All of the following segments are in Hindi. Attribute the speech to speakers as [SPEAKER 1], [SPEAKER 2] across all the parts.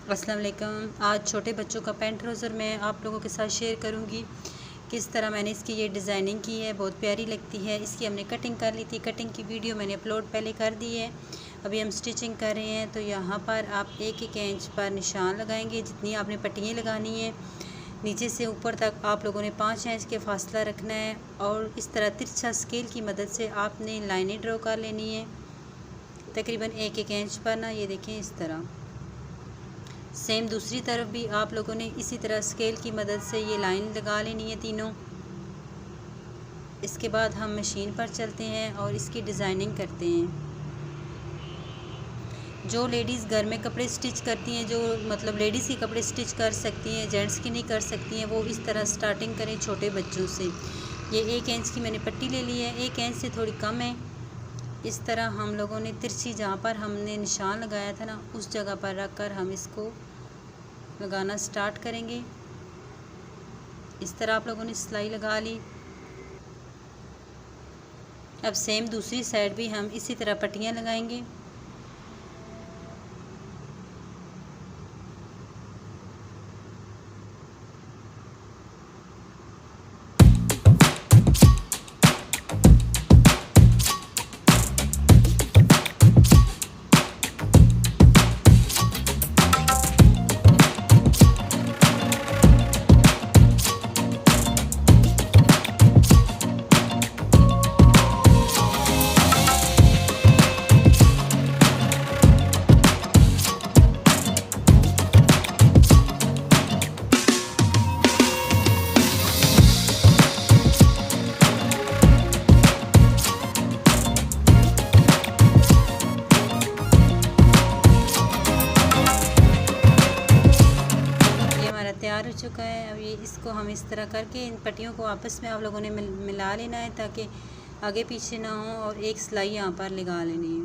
[SPEAKER 1] अस्सलाम वालेकुम। आज छोटे बच्चों का पैंट ट्राउज़र मैं आप लोगों के साथ शेयर करूंगी किस तरह मैंने इसकी ये डिज़ाइनिंग की है। बहुत प्यारी लगती है। इसकी हमने कटिंग कर ली थी। कटिंग की वीडियो मैंने अपलोड पहले कर दी है। अभी हम स्टिचिंग कर रहे हैं। तो यहाँ पर आप 1-1 इंच पर निशान लगाएंगे। जितनी आपने पट्टियाँ लगानी है नीचे से ऊपर तक आप लोगों ने 5 इंच के फासला रखना है और इस तरह तिरछा स्केल की मदद से आपने लाइनें ड्रॉ कर लेनी है तकरीबन 1-1 इंच पर ना। ये देखें इस तरह। सेम दूसरी तरफ भी आप लोगों ने इसी तरह स्केल की मदद से ये लाइन लगा लेनी है तीनों। इसके बाद हम मशीन पर चलते हैं और इसकी डिज़ाइनिंग करते हैं। जो लेडीज़ घर में कपड़े स्टिच करती हैं, जो मतलब लेडीज़ के कपड़े स्टिच कर सकती हैं, जेंट्स की नहीं कर सकती हैं, वो इस तरह स्टार्टिंग करें छोटे बच्चों से। ये 1 इंच की मैंने पट्टी ले ली है, 1 इंच से थोड़ी कम है। इस तरह हम लोगों ने तिरछी जहाँ पर हमने निशान लगाया था ना उस जगह पर रख कर हम इसको लगाना स्टार्ट करेंगे। इस तरह आप लोगों ने सिलाई लगा ली। अब सेम दूसरी साइड भी हम इसी तरह पट्टियाँ लगाएंगे। तैयार हो चुका है। अब ये इसको हम इस तरह करके इन पट्टियों को आपस में आप लोगों ने मिला लेना है ताकि आगे पीछे ना हो और एक सिलाई यहाँ पर लगा लेनी है।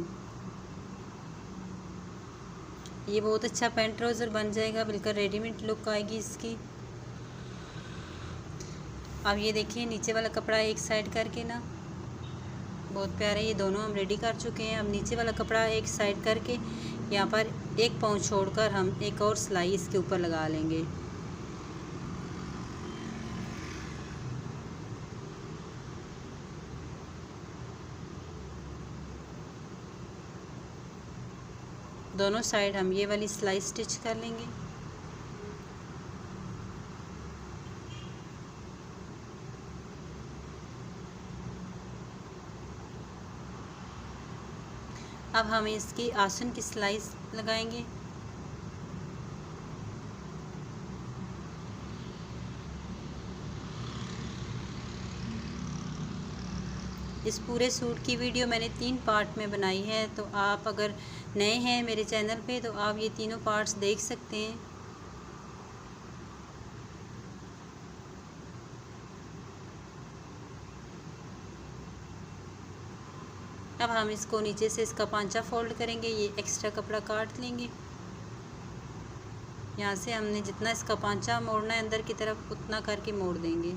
[SPEAKER 1] ये बहुत अच्छा पैंट ट्राउज़र बन जाएगा, बिल्कुल रेडीमेड लुक आएगी इसकी। अब ये देखिए नीचे वाला कपड़ा एक साइड करके ना बहुत प्यारा, ये दोनों हम रेडी कर चुके हैं। अब नीचे वाला कपड़ा एक साइड करके यहाँ पर एक पाँव छोड़कर हम एक और सिलाई इसके ऊपर लगा लेंगे। दोनों साइड हम ये वाली सिलाई स्टिच कर लेंगे। अब हम इसकी आसन की सिलाई लगाएंगे। इस पूरे सूट की वीडियो मैंने 3 पार्ट में बनाई है, तो आप अगर नए हैं मेरे चैनल पे तो आप ये तीनों पार्ट्स देख सकते हैं। अब हम इसको नीचे से इसका पांचा फोल्ड करेंगे। ये एक्स्ट्रा कपड़ा काट लेंगे। यहाँ से हमने जितना इसका पांचा मोड़ना है अंदर की तरफ उतना करके मोड़ देंगे।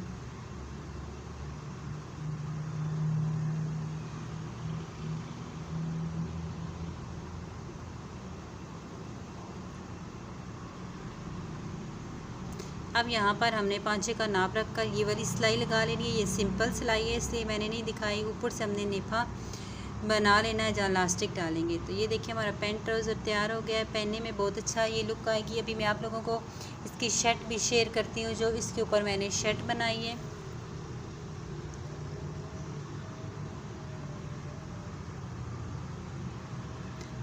[SPEAKER 1] अब यहाँ पर हमने पांचे का नाप रख कर ये वाली सिलाई लगा लेनी है। ये सिंपल सिलाई है इसलिए मैंने नहीं दिखाई। ऊपर से हमने नेफा बना लेना है जहाँ लास्टिक डालेंगे। तो ये देखिए हमारा पैंट ट्राउज़र तैयार हो गया है। पहनने में बहुत अच्छा ये लुक आएगी। अभी मैं आप लोगों को इसकी शर्ट भी शेयर करती हूँ जो इसके ऊपर मैंने शर्ट बनाई है।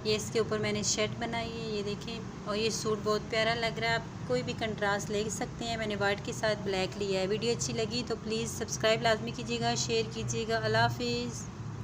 [SPEAKER 1] ये इसके ऊपर मैंने शर्ट बनाई है, ये देखें। और ये सूट बहुत प्यारा लग रहा है। आप कोई भी कंट्रास्ट ले सकते हैं। मैंने वाइट के साथ ब्लैक लिया है। वीडियो अच्छी लगी तो प्लीज़ सब्सक्राइब लाजमी कीजिएगा, शेयर कीजिएगा। अल्लाह हाफिज़।